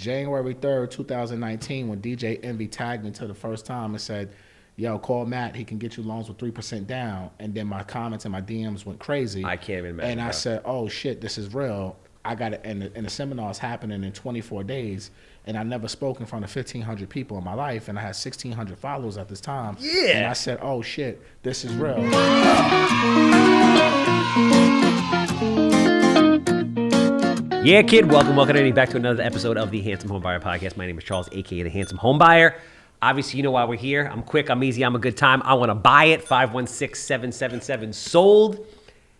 January 3rd, 2019, when DJ Envy tagged me to the first time and said, yo, call Matt, he can get you loans with 3% down. And then my comments and my DMs went crazy. I can't even imagine. And I said, oh shit, this is real. I got it. And the seminar is happening in 24 days. And I never spoke in front of 1,500 people in my life. And I had 1,600 followers at this time. Yeah. And I said, oh shit, this is real. Yeah, kid, welcome back to another episode of the Handsome Homebuyer Podcast. My name is Charles, a.k.a. the Handsome Homebuyer. Obviously, you know why we're here. I'm quick, I'm easy, I'm a good time. I want to buy it. 516-777 sold.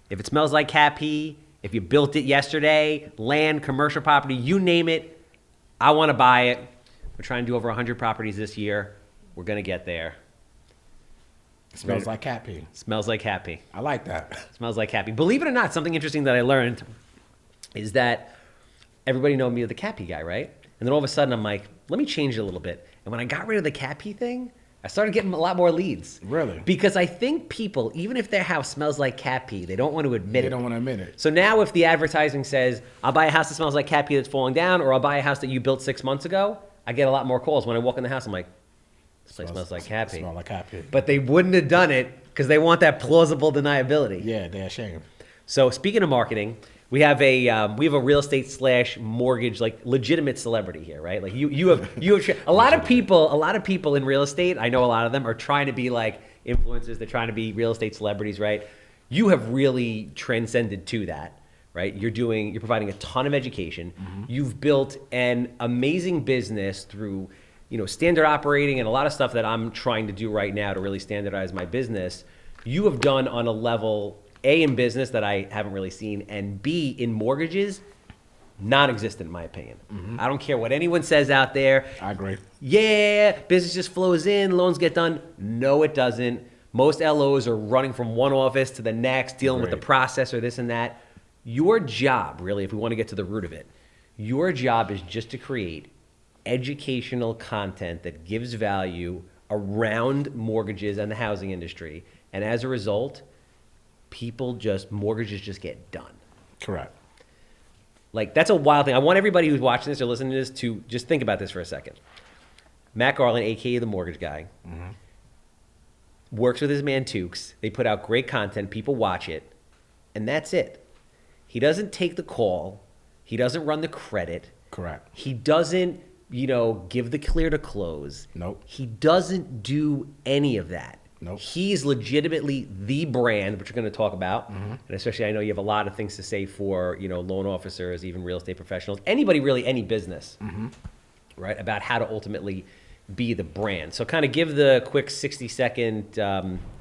If it smells like cat pee, if you built it yesterday, land, commercial property, you name it, I want to buy it. We're trying to do over 100 properties this year. We're going to get there. Smells like cat pee. Smells like cat pee. I like that. Smells like cat pee. Believe it or not, something interesting that I learned is that everybody know me as the cat pee guy, right? And then all of a sudden I'm like, let me change it a little bit. And when I got rid of the cat pee thing, I started getting a lot more leads. Really? Because I think people, even if their house smells like cat pee, they don't want to admit it. They don't want to admit it. So now if the advertising says, I'll buy a house that smells like cat pee that's falling down, or I'll buy a house that you built 6 months ago, I get a lot more calls. When I walk in the house, I'm like, this place smells like cat pee. Smells like cat pee. But they wouldn't have done it because they want that plausible deniability. Yeah, they're ashamed. So speaking of marketing, we have a real estate / mortgage, like legitimate celebrity here, right? Like you have a lot of people in real estate. I know a lot of them are trying to be like influencers. They're trying to be real estate celebrities, right? You have really transcended to that, right? You're providing a ton of education. Mm-hmm. You've built an amazing business through, standard operating and a lot of stuff that I'm trying to do right now to really standardize my business. You have done on a level A, in business that I haven't really seen, and B, in mortgages, non-existent in my opinion. Mm-hmm. I don't care what anyone says out there. I agree. Yeah, business just flows in, loans get done. No, it doesn't. Most LOs are running from one office to the next, dealing with the process or this and that. Your job, really, if we want to get to the root of it, your job is just to create educational content that gives value around mortgages and the housing industry. And as a result, mortgages just get done. Correct. Like, that's a wild thing. I want everybody who's watching this or listening to this to just think about this for a second. Matt Garland, a.k.a. the mortgage guy, mm-hmm. works with his man Tukes. They put out great content. People watch it. And that's it. He doesn't take the call. He doesn't run the credit. Correct. He doesn't, give the clear to close. Nope. He doesn't do any of that. Nope. He's legitimately the brand, which we're going to talk about. Mm-hmm. And especially, I know you have a lot of things to say for, loan officers, even real estate professionals, anybody really, any business, mm-hmm. right, about how to ultimately be the brand. So kind of give the quick 60-second,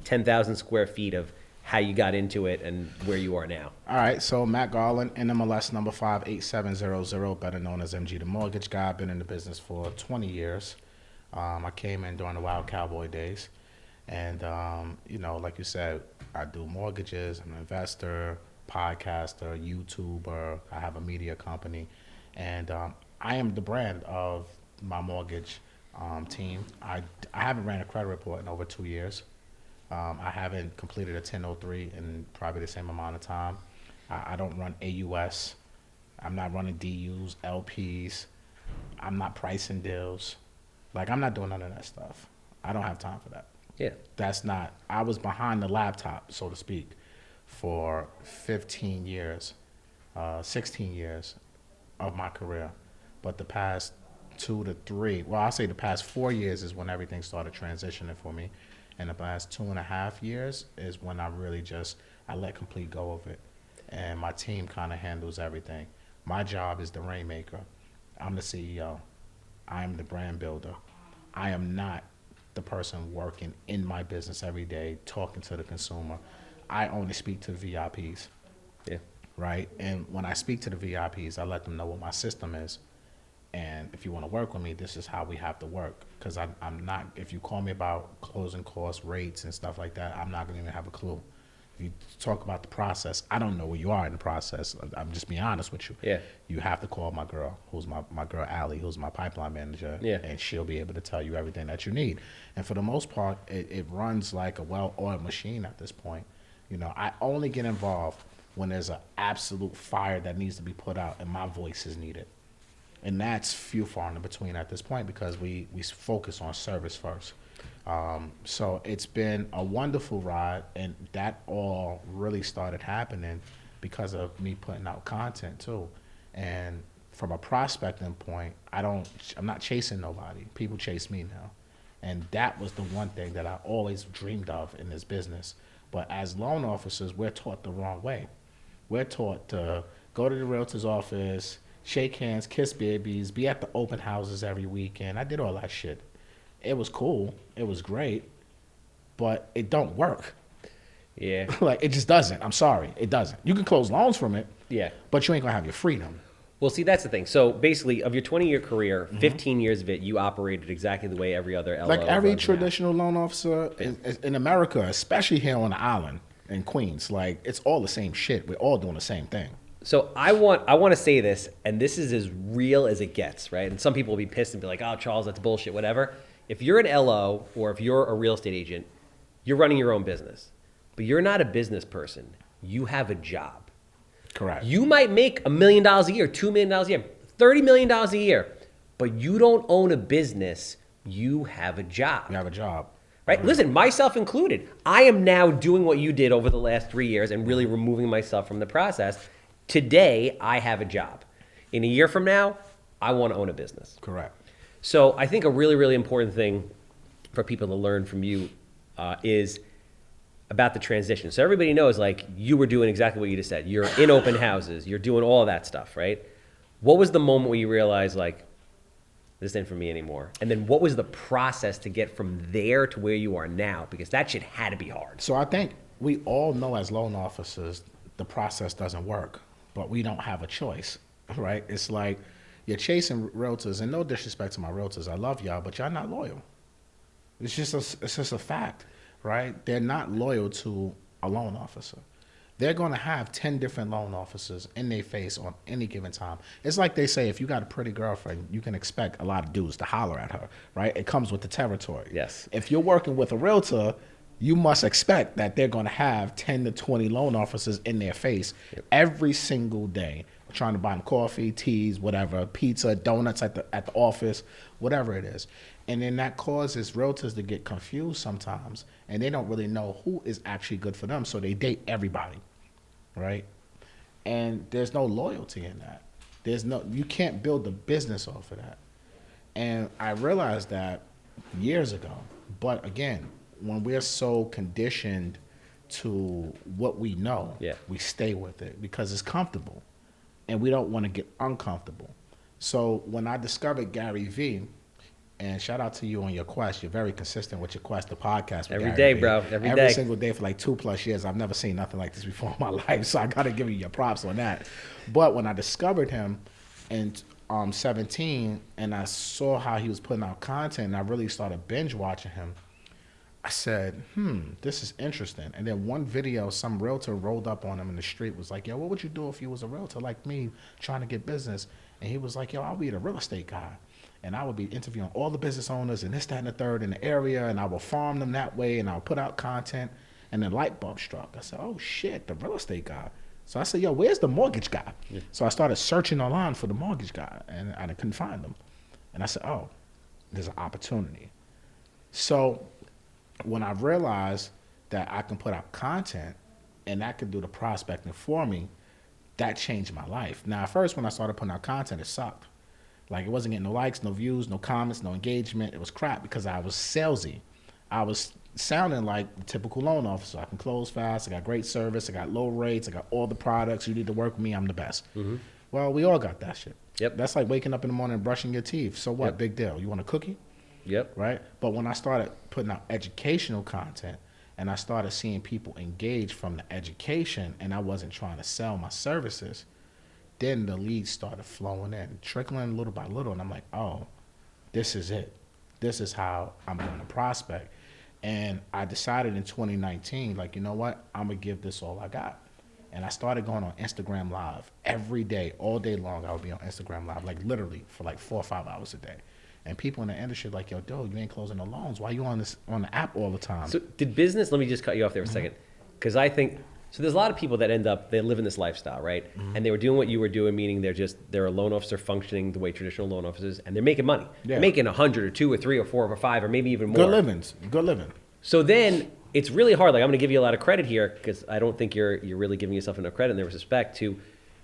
10,000 square feet of how you got into it and where you are now. All right, so Matt Garland, NMLS number 58700, better known as MG the Mortgage Guy. Been in the business for 20 years. I came in during the Wild Cowboy days. And, like you said, I do mortgages. I'm an investor, podcaster, YouTuber. I have a media company. And I am the brand of my mortgage team. I haven't ran a credit report in over 2 years. I haven't completed a 1003 in probably the same amount of time. I don't run AUS. I'm not running DUs, LPs. I'm not pricing deals. Like, I'm not doing none of that stuff. I don't have time for that. Yeah. I was behind the laptop, so to speak, for 15 years, 16 years of my career. But the past 2 to 3, I'll say the past 4 years is when everything started transitioning for me. And the past 2.5 years is when I really I let complete go of it. And my team kind of handles everything. My job is the rainmaker. I'm the CEO. I am the brand builder. I am not the person working in my business every day, talking to the consumer. I only speak to the VIPs. Yeah. Right? And when I speak to the VIPs, I let them know what my system is. And if you want to work with me, this is how we have to work. Because I'm not, if you call me about closing costs, rates, and stuff like that, I'm not going to even have a clue. If you talk about the process, I don't know where you are in the process. I'm just being honest with you. Yeah. You have to call my girl, who's my girl, Allie, who's my pipeline manager. Yeah. And she'll be able to tell you everything that you need. And for the most part, it runs like a well-oiled machine at this point. I only get involved when there's an absolute fire that needs to be put out and my voice is needed. And that's few far in between at this point because we focus on service first. So it's been a wonderful ride, and that all really started happening because of me putting out content too. And from a prospecting point, I'm not chasing nobody. People chase me now. And that was the one thing that I always dreamed of in this business. But as loan officers, we're taught the wrong way. We're taught to go to the realtor's office, shake hands, kiss babies, be at the open houses every weekend. I did all that shit. It was cool. It was great. But it don't work. Yeah. Like, it just doesn't. I'm sorry. It doesn't. You can close loans from it. Yeah. But you ain't going to have your freedom. Well, see, that's the thing. So basically, of your 20-year career, 15 years of it, you operated exactly the way every other LO Like every runs now. traditional loan officer in America, especially here on the island in Queens, like, it's all the same shit. We're all doing the same thing. So I want to say this, and this is as real as it gets, right? And some people will be pissed and be like, "Oh, Charles, that's bullshit," whatever. If you're an LO or if you're a real estate agent, you're running your own business, but you're not a business person. You have a job. Correct. You might make $1 million a year, $2 million a year, $30 million a year, but you don't own a business. You have a job. You have a job. Right? Listen, myself included. I am now doing what you did over the last 3 years and really removing myself from the process. Today, I have a job. In a year from now, I want to own a business. Correct. So I think a really, really important thing for people to learn from you is about the transition. So everybody knows, like, you were doing exactly what you just said. You're in open houses. You're doing all of that stuff, right? What was the moment where you realized, like, this ain't for me anymore? And then what was the process to get from there to where you are now? Because that shit had to be hard. So I think we all know as loan officers the process doesn't work, but we don't have a choice, right? It's like you're chasing realtors, and no disrespect to my realtors, I love y'all, but y'all not loyal. It's just a fact, right? They're not loyal to a loan officer. They're going to have 10 different loan officers in their face on any given time. It's like they say, if you got a pretty girlfriend, you can expect a lot of dudes to holler at her, right? It comes with the territory. Yes. If you're working with a realtor, you must expect that they're going to have 10 to 20 loan officers in their face every single day, trying to buy them coffee, teas, whatever, pizza, donuts at the office, whatever it is. And then that causes realtors to get confused sometimes, and they don't really know who is actually good for them, so they date everybody, right? And there's no loyalty in that. You can't build a business off of that. And I realized that years ago, but again, when we're so conditioned to what we know, we stay with it because it's comfortable, and we don't want to get uncomfortable. So when I discovered Gary Vee, and shout out to you on your quest. You're very consistent with your quest, the podcast. Every day, bro. Every single day for like 2+ years. I've never seen nothing like this before in my life, so I got to give you your props on that. But when I discovered him in 17, and I saw how he was putting out content, and I really started binge watching him, I said, this is interesting. And then one video, some realtor rolled up on him in the street, was like, yo, what would you do if you was a realtor like me trying to get business? And he was like, yo, I'll be the real estate guy. And I would be interviewing all the business owners and this, that, and the third in the area, and I will farm them that way, and I'll put out content. And then light bulb struck. I said, oh, shit, the real estate guy. So I said, yo, where's the mortgage guy? Yeah. So I started searching online for the mortgage guy, and I couldn't find him. And I said, oh, there's an opportunity. So when I realized that I can put out content and that could do the prospecting for me, that changed my life. Now, at first, when I started putting out content, it sucked. Like, it wasn't getting no likes, no views, no comments, no engagement. It was crap because I was salesy. I was sounding like the typical loan officer. I can close fast. I got great service. I got low rates. I got all the products. You need to work with me. I'm the best. Mm-hmm. Well, we all got that shit. Yep. That's like waking up in the morning and brushing your teeth. So what? Yep. Big deal. You want a cookie? Yep. Right? But when I started putting out educational content and I started seeing people engage from the education, and I wasn't trying to sell my services, then the leads started flowing in, trickling little by little. And I'm like, oh, this is it. This is how I'm going to prospect. And I decided in 2019, like, you know what? I'm going to give this all I got. And I started going on Instagram Live every day, all day long. I would be on Instagram Live, like literally for like 4 or 5 hours a day. And people in the industry are like, yo, dude, you ain't closing no loans. Why you on the app all the time? So did business, let me just cut you off there for a second. Because I think So there's a lot of people that they live in this lifestyle, right? And they were doing what you were doing, meaning they're a loan officer functioning the way traditional loan officers, and they're making money. Yeah. They're making 100 or 2 or 3 or 4 or 5 or maybe even more. Good living. So then it's really hard. Like, I'm going to give you a lot of credit here because I don't think you're really giving yourself enough credit in their respect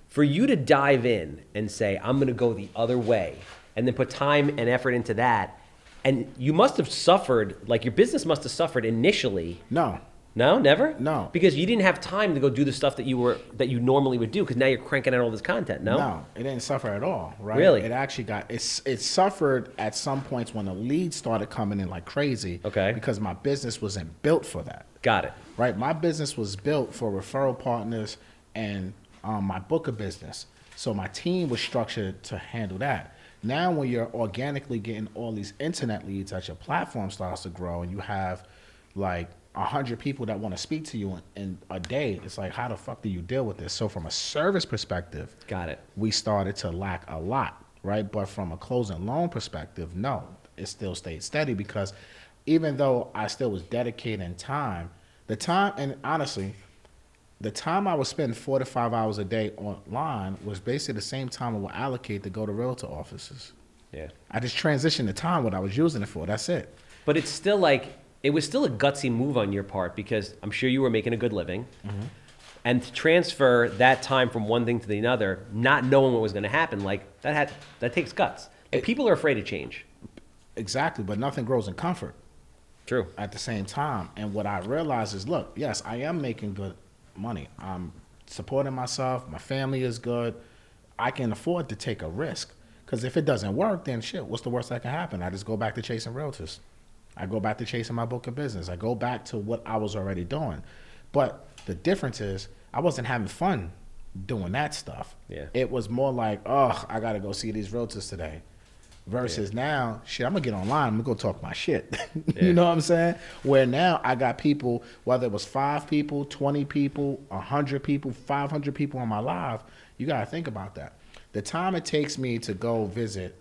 for you to dive in and say, I'm going to go the other way, and then put time and effort into that. And you must have suffered, like your business must have suffered initially. No, Never? No. Because you didn't have time to go do the stuff that you normally would do because now you're cranking out all this content, no? No, it didn't suffer at all, right? Really? It actually it suffered at some points when the leads started coming in like crazy. Okay. Because my business wasn't built for that. Got it. Right? My business was built for referral partners and my book of business. So my team was structured to handle that. Now when you're organically getting all these internet leads as your platform starts to grow and you have like 100 people that want to speak to you in a day, it's like, how the fuck do you deal with this? So from a service perspective, Got it. we started to lack a lot, right? But from a closing loan perspective, no, it still stayed steady because even though I still was dedicating time, and honestly, the time I would spend 4 to 5 hours a day online was basically the same time I would allocate to go to realtor offices. Yeah. I just transitioned the time what I was using it for. That's it. But it's still like, it was still a gutsy move on your part because I'm sure you were making a good living. Mm-hmm. And to transfer that time from one thing to the other, not knowing what was going to happen, like that takes guts. People are afraid of change. Exactly, but nothing grows in comfort. True. At the same time. And what I realized is, look, yes, I am making good money. I'm supporting myself. My family is good. I can afford to take a risk. Because if it doesn't work, then shit, what's the worst that can happen? I just go back to chasing realtors. I go back to chasing my book of business. I go back to what I was already doing. But the difference is I wasn't having fun doing that stuff. Yeah. It was more like, oh, I got to go see these realtors today. Versus now, shit, I'm going to get online. I'm going to go talk my shit. You know what I'm saying? Where now I got people, whether it was 5 people, 20 people, 100 people, 500 people on my live, you got to think about that. The time it takes me to go visit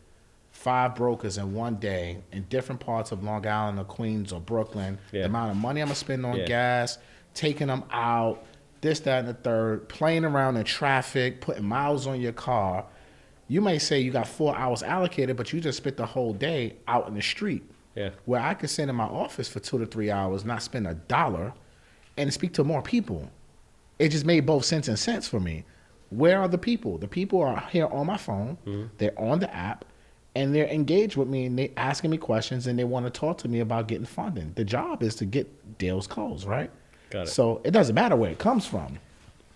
5 brokers in one day in different parts of Long Island or Queens or Brooklyn, the amount of money I'm going to spend on gas, taking them out, this, that, and the third, playing around in traffic, putting miles on your car. You may say you got 4 hours allocated, but you just spent the whole day out in the street. Yeah. Where I could sit in my office for 2 to 3 hours, not spend $1, and speak to more people. It just made both sense and sense for me. Where are the people? The people are here on my phone. Mm-hmm. They're on the app, and they're engaged with me, and they're asking me questions, and they want to talk to me about getting funding. The job is to get deals closed, right? Got it. So it doesn't matter where it comes from.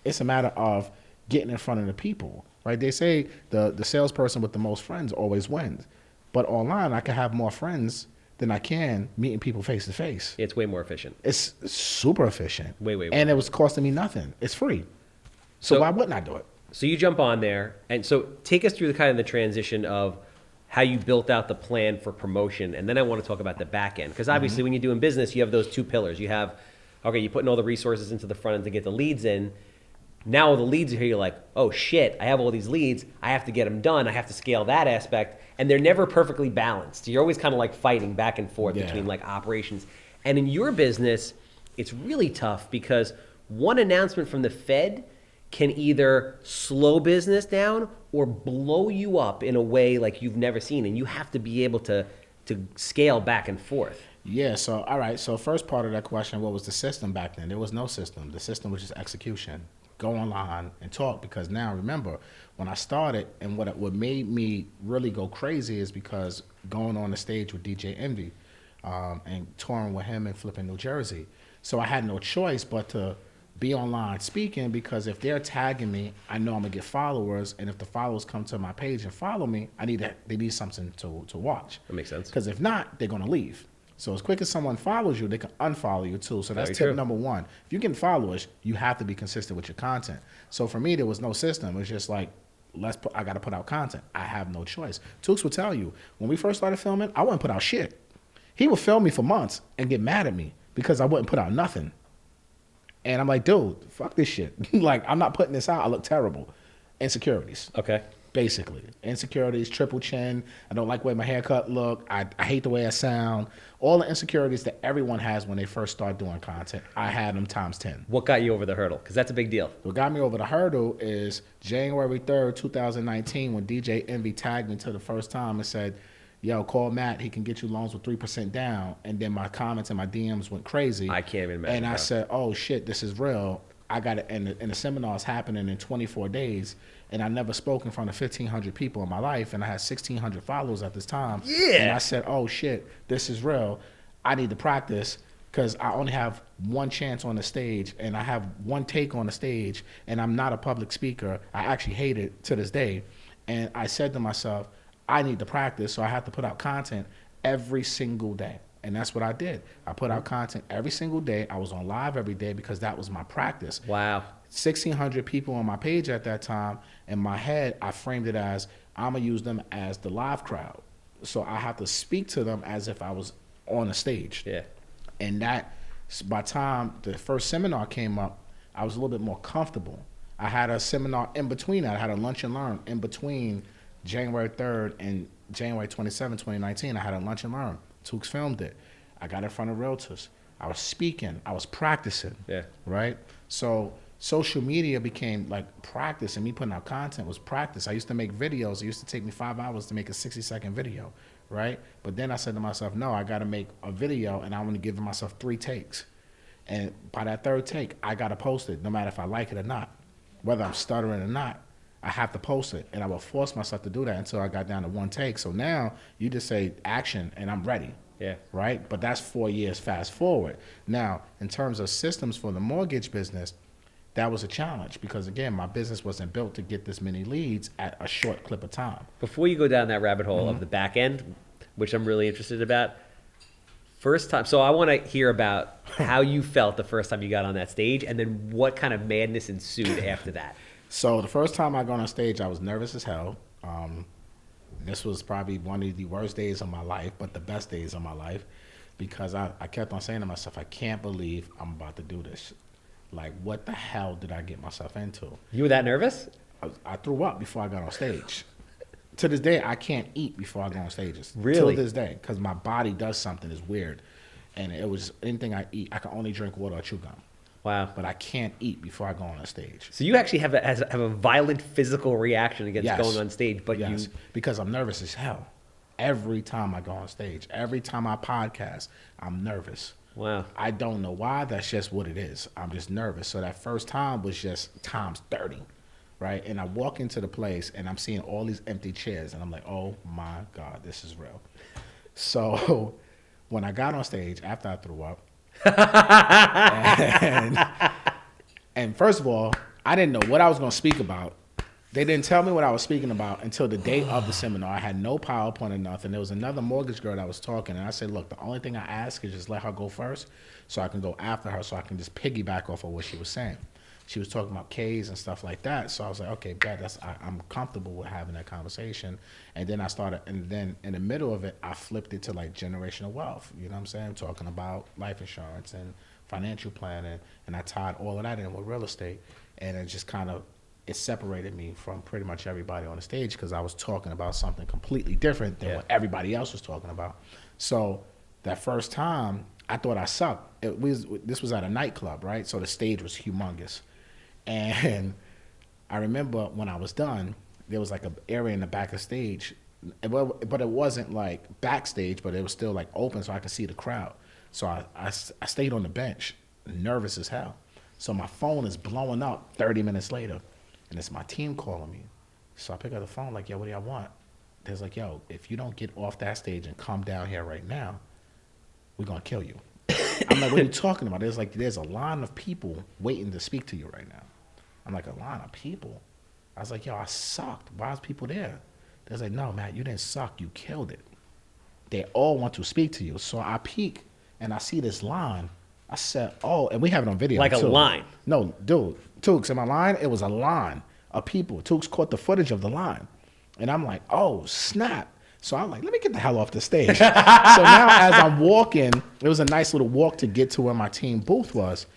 It's a matter of getting in front of the people. Right? They say the salesperson with the most friends always wins. But online, I can have more friends than I can meeting people face to face. It's way more efficient. It's super efficient. Way. And it was costing me nothing. It's free. So why wouldn't I do it? So you jump on there. And so take us through the kind of the transition of how you built out the plan for promotion. And then I want to talk about the back end. Because obviously when you're doing business, you have those 2 pillars. You have, okay, you're putting all the resources into the front end to get the leads in. Now the leads are here, you're like, oh shit, I have all these leads. I have to get them done. I have to scale that aspect. And they're never perfectly balanced. You're always kind of like fighting back and forth between like operations. And in your business, it's really tough because one announcement from the Fed can either slow business down or blow you up in a way like you've never seen. And you have to be able to scale back and forth. Yeah, so all right. So first part of that question, what was the system back then? There was no system. The system was just execution. Go online and talk, because now remember when I started, and what made me really go crazy is because going on the stage with DJ Envy and touring with him and flipping New Jersey. So I had no choice but to be online speaking, because if they're tagging me, I know I'm gonna get followers, and if the followers come to my page and follow me, they need something to watch. That makes sense. Because if not, they're gonna leave. So as quick as someone follows you, they can unfollow you too. So that's tip number 1. If you get followers, you have to be consistent with your content. So for me, there was no system. It was just like, I got to put out content. I have no choice. Tooks will tell you, when we first started filming, I wouldn't put out shit. He would film me for months and get mad at me because I wouldn't put out nothing. And I'm like, dude, fuck this shit. Like, I'm not putting this out. I look terrible. Insecurities. Okay. basically. Insecurities, triple chin. I don't like the way my haircut look. I hate the way I sound. All the insecurities that everyone has when they first start doing content, I had them times 10. What got you over the hurdle? Because that's a big deal. What got me over the hurdle is January 3rd, 2019, when DJ Envy tagged me to the first time and said, yo, call Matt. He can get you loans with 3% down. And then my comments and my DMs went crazy. I can't even imagine. And I said, oh, shit, this is real. I got it. And the seminar is happening in 24 days. And I never spoke in front of 1,500 people in my life. And I had 1,600 followers at this time. Yeah. And I said, oh, shit, this is real. I need to practice because I only have one chance on the stage. And I have one take on the stage. And I'm not a public speaker. I actually hate it to this day. And I said to myself, I need to practice. So I have to put out content every single day. And that's what I did. I put out content every single day. I was on live every day because that was my practice. Wow. 1,600 people on my page at that time. In my head, I framed it as I'm going to use them as the live crowd. So I have to speak to them as if I was on a stage. Yeah. And that, by the time the first seminar came up, I was a little bit more comfortable. I had a seminar in between that. I had a lunch and learn in between January 3rd and January 27, 2019. I had a lunch and learn. Tooks filmed it. I got in front of realtors. I was speaking. I was practicing. Yeah. Right? So social media became like practice, and me putting out content was practice. I used to make videos. It used to take me 5 hours to make a 60-second video. Right? But then I said to myself, no, I got to make a video, and I want to give myself 3 takes. And by that 3rd take, I got to post it no matter if I like it or not. Whether I'm stuttering or not, I have to post it. And I will force myself to do that until I got down to 1 take. So now you just say action and I'm ready. Yeah. Right? But that's 4 years fast forward. Now, in terms of systems for the mortgage business, that was a challenge because, again, my business wasn't built to get this many leads at a short clip of time. Before you go down that rabbit hole of the back end, which I'm really interested about, first time. So I want to hear about how you felt the first time you got on that stage and then what kind of madness ensued after that. So the first time I got on stage, I was nervous as hell. This was probably one of the worst days of my life, but the best days of my life, because I kept on saying to myself, I can't believe I'm about to do this. Like, what the hell did I get myself into? You were that nervous? I threw up before I got on stage. To this day, I can't eat before I go on stages. Really? To this day, because my body does something that's weird. And it was anything I eat, I can only drink water or chew gum. Wow. But I can't eat before I go on a stage. So you actually have a violent physical reaction against Yes. going on stage, but Yes, you... because I'm nervous as hell. Every time I go on stage, every time I podcast, I'm nervous. Wow. I don't know why. That's just what it is. I'm just nervous. So that first time was just times 30, right? And I walk into the place, and I'm seeing all these empty chairs, and I'm like, oh, my God, this is real. So when I got on stage, after I threw up, and first of all, I didn't know what I was going to speak about. They didn't tell me what I was speaking about until the day of the seminar. I had no PowerPoint or nothing. There was another mortgage girl that was talking, and I said, look, the only thing I ask is just let her go first so I can go after her so I can just piggyback off of what she was saying. She was talking about K's and stuff like that. So I was like, okay, bet I'm comfortable with having that conversation. And then I started, and then in the middle of it, I flipped it to like generational wealth. You know what I'm saying? Talking about life insurance and financial planning. And I tied all of that in with real estate. And it just kind of, it separated me from pretty much everybody on the stage because I was talking about something completely different than what everybody else was talking about. So that first time, I thought I sucked. This was at a nightclub, right? So the stage was humongous. And I remember when I was done, there was like an area in the back of stage, but it wasn't like backstage, but it was still like open so I could see the crowd. So I stayed on the bench, nervous as hell. So my phone is blowing up 30 minutes later, and it's my team calling me. So I pick up the phone like, yo, what do y'all want? There's like, yo, if you don't get off that stage and come down here right now, we're going to kill you. I'm like, what are you talking about? There's a line of people waiting to speak to you right now. I'm like, a line of people? I was like, yo, I sucked. Why is people there? They're like, no, Matt, you didn't suck. You killed it. They all want to speak to you. So I peek, and I see this line. I said, oh, and we have it on video. Like too. a line? No, dude. Tooks, in my line, it was a line of people. Tooks caught the footage of the line. And I'm like, oh, snap. So I'm like, let me get the hell off the stage. So now as I'm walking, it was a nice little walk to get to where my team booth was.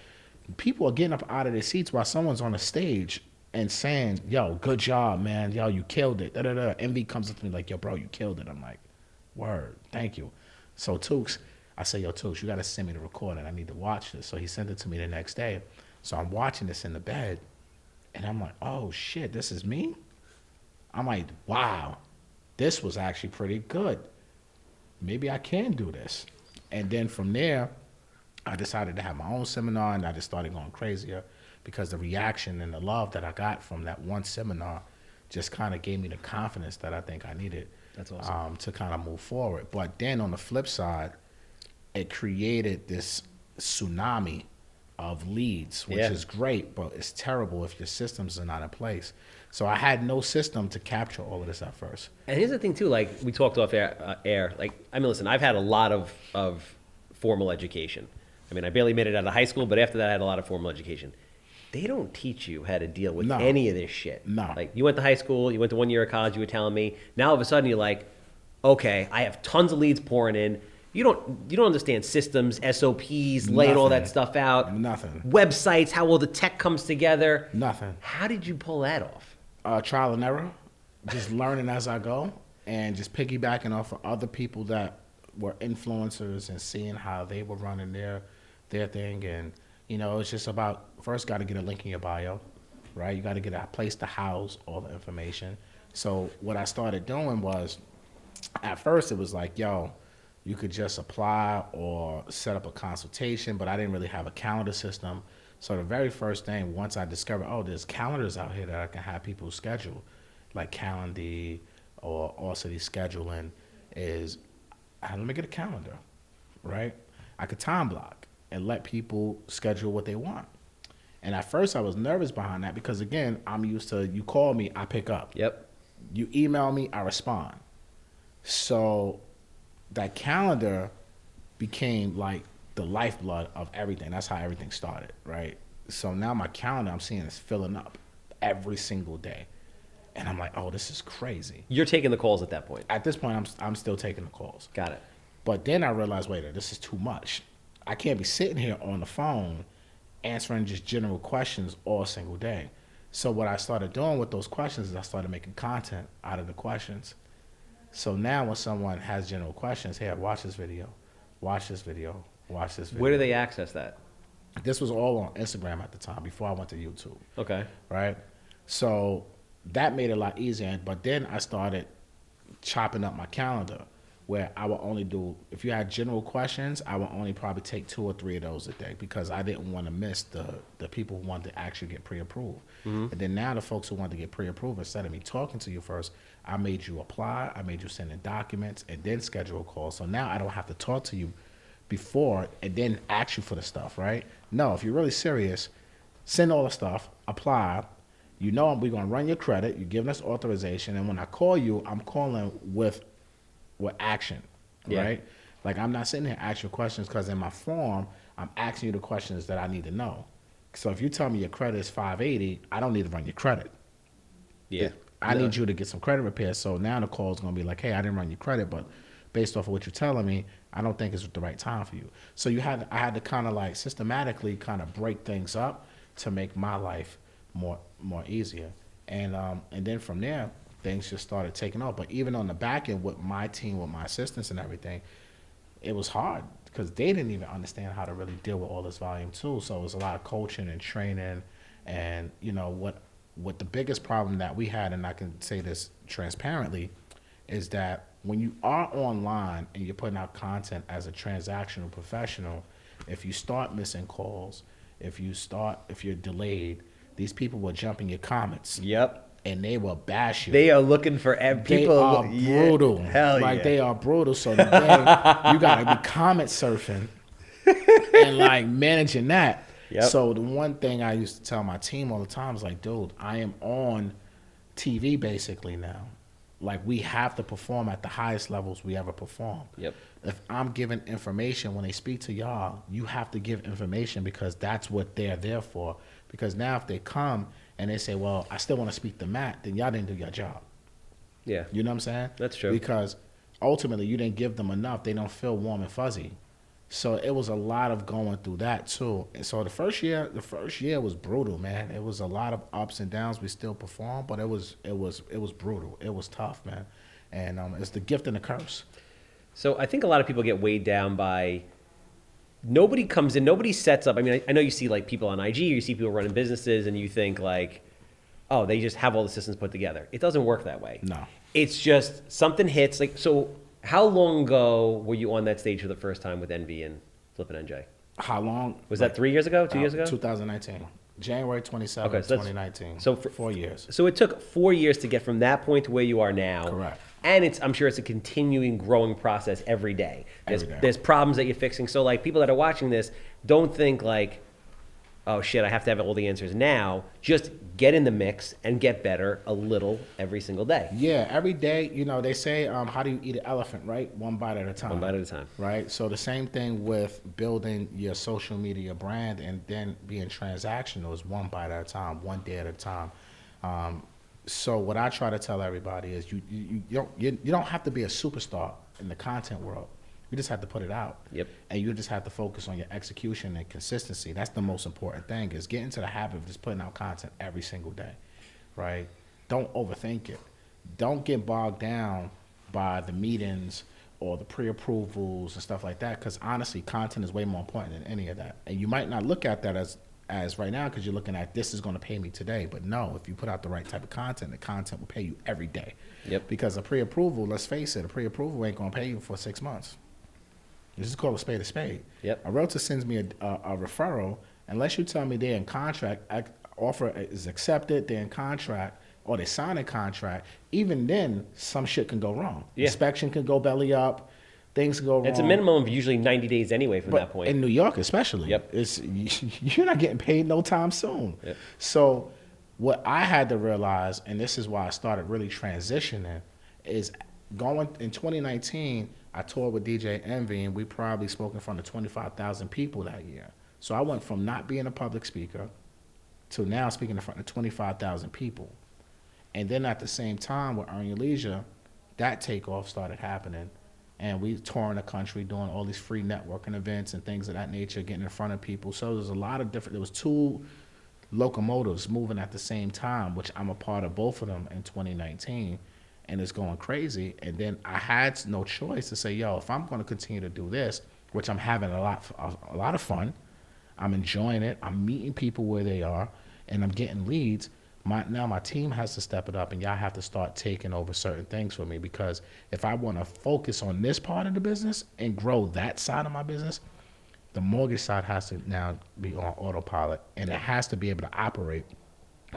People are getting up out of their seats while someone's on the stage and saying, yo, good job, man. Yo, you killed it. Da, da, da. Envy comes up to me like, yo, bro, you killed it. I'm like, word, thank you. So Tukes, I say, yo, Tukes, you got to send me the recording. I need to watch this. So he sent it to me the next day. So I'm watching this in the bed, and I'm like, oh, shit, this is me? I'm like, wow, this was actually pretty good. Maybe I can do this. And then from there, I decided to have my own seminar, and I just started going crazier because the reaction and the love that I got from that one seminar just kind of gave me the confidence that I think I needed. That's awesome. To kind of move forward. But then on the flip side, it created this tsunami of leads, which is great, but it's terrible if your systems are not in place. So I had no system to capture all of this at first. And here's the thing too, like we talked off air, like, I mean, listen, I've had a lot of formal education. I mean, I barely made it out of high school, but after that I had a lot of formal education. They don't teach you how to deal with any of this shit. No. Like, you went to high school, you went to 1 year of college, you were telling me. Now all of a sudden you're like, okay, I have tons of leads pouring in. You don't understand systems, SOPs, laying all that stuff out. Nothing. Websites, how all the tech comes together. Nothing. How did you pull that off? Trial and error, just learning as I go, and just piggybacking off of other people that were influencers and seeing how they were running their thing. And, you know, it's just about, first got to get a link in your bio, right? You got to get a place to house all the information. So what I started doing was, at first it was like, yo, you could just apply or set up a consultation, but I didn't really have a calendar system. So the very first thing, once I discovered, oh, there's calendars out here that I can have people schedule, like Calendly or Allcity Scheduling, is let me get a calendar, right? I could time block and let people schedule what they want. And at first I was nervous behind that because, again, I'm used to, you call me, I pick up. Yep. You email me, I respond. So that calendar became like the lifeblood of everything. That's how everything started, right? So now my calendar, I'm seeing, is filling up every single day. And I'm like, oh, this is crazy. You're taking the calls at that point. At this point, I'm still taking the calls. Got it. But then I realized, wait, this is too much. I can't be sitting here on the phone answering just general questions all single day. So what I started doing with those questions is I started making content out of the questions. So now when someone has general questions, hey, watch this video, watch this video, watch this video. Where do they access that? This was all on Instagram at the time before I went to YouTube. Okay. Right? So that made it a lot easier. But then I started chopping up my calendar where I would only do, if you had general questions, I would only probably take 2 or 3 of those a day because I didn't want to miss the people who wanted to actually get pre-approved. Mm-hmm. And then now the folks who wanted to get pre-approved, instead of me talking to you first, I made you apply, I made you send in documents, and then schedule a call. So now I don't have to talk to you before and then ask you for the stuff, right? No, if you're really serious, send all the stuff, apply. You know we're going to run your credit. You're giving us authorization. And when I call you, I'm calling with action, right? Like, I'm not sitting here asking you questions because in my form, I'm asking you the questions that I need to know. So if you tell me your credit is 580, I don't need to run your credit. Yeah. I need you to get some credit repair. So now the call is going to be like, hey, I didn't run your credit, but based off of what you're telling me, I don't think it's the right time for you. So I had to kind of like systematically kind of break things up to make my life more easier. And then from there, things just started taking off. But even on the back end with my team, with my assistants and everything, it was hard because they didn't even understand how to really deal with all this volume too. So it was a lot of coaching and training. And, you know, what the biggest problem that we had, and I can say this transparently, is that when you are online and you're putting out content as a transactional professional, if you start missing calls, if you're delayed, these people will jump in your comments. Yep. And they will bash you. They are looking for people. They are brutal. Hell like, yeah. they are brutal. So today, you got to be comment surfing and, like, managing that. Yep. So the one thing I used to tell my team all the time is like, dude, I am on TV basically now. Like, we have to perform at the highest levels we ever perform. Yep. If I'm giving information when they speak to y'all, you have to give information because that's what they're there for. Because now if they come and they say, well, I still want to speak to Matt, then y'all didn't do your job. Yeah. You know what I'm saying? That's true. Because ultimately you didn't give them enough. They don't feel warm and fuzzy. So it was a lot of going through that too. And so the first year was brutal, man. It was a lot of ups and downs. We still performed, but it was brutal. It was tough, man. And it's the gift and the curse. So I think a lot of people get weighed down by nobody comes in, nobody sets up. I mean, I know you see like people on IG, or you see people running businesses, and you think like, oh, they just have all the systems put together. It doesn't work that way. No. It's just something hits. Like, so how long ago were you on that stage for the first time with Envy and Flippin' NJ? How long? Was that 3 years ago? 2 years ago? 2019. January 27th, Okay, so 2019. so for 4 years. So it took 4 years to get from that point to where you are now. Correct. And I'm sure it's a continuing growing process every day. There's problems that you're fixing. So like people that are watching this, don't think like, oh shit, I have to have all the answers now. Just get in the mix and get better a little every single day. Yeah, every day. You know, they say, how do you eat an elephant, right? One bite at a time. One bite at a time. Right? So the same thing with building your social media brand and then being transactional is one bite at a time, one day at a time. So what I try to tell everybody is you don't have to be a superstar in the content world. You just have to put it out. Yep. And you just have to focus on your execution and consistency. That's the most important thing, is get into the habit of just putting out content every single day, right? Don't overthink it. Don't get bogged down by the meetings or the pre-approvals and stuff like that, because honestly, content is way more important than any of that. And you might not look at that as right now because you're looking at this is going to pay me today. But no, if you put out the right type of content, the content will pay you every day. Yep. Because a pre-approval, let's face it, a pre-approval ain't going to pay you for 6 months. This is called a spade a spade. Yep. A realtor sends me a referral, unless you tell me they're in contract, offer is accepted, they're in contract, or they sign a contract, even then, some shit can go wrong. Yeah. Inspection can go belly up, things can go wrong. It's a minimum of usually 90 days anyway from that point. In New York especially, Yep. You're not getting paid no time soon. Yep. So what I had to realize, and this is why I started really transitioning, is going in 2019, I toured with DJ Envy, and we probably spoke in front of 25,000 people that year. So I went from not being a public speaker to now speaking in front of 25,000 people. And then at the same time with Earn Your Leisure, that takeoff started happening. And we touring the country doing all these free networking events and things of that nature, getting in front of people. So there's a lot of different, there was 2 locomotives moving at the same time, which I'm a part of both of them in 2019. And it's going crazy. And then I had no choice to say, yo, if I'm going to continue to do this, which I'm having a lot of fun, I'm enjoying it, I'm meeting people where they are, and I'm getting leads. Now my team has to step it up, and y'all have to start taking over certain things for me, because if I want to focus on this part of the business and grow that side of my business, the mortgage side has to now be on autopilot, and it has to be able to operate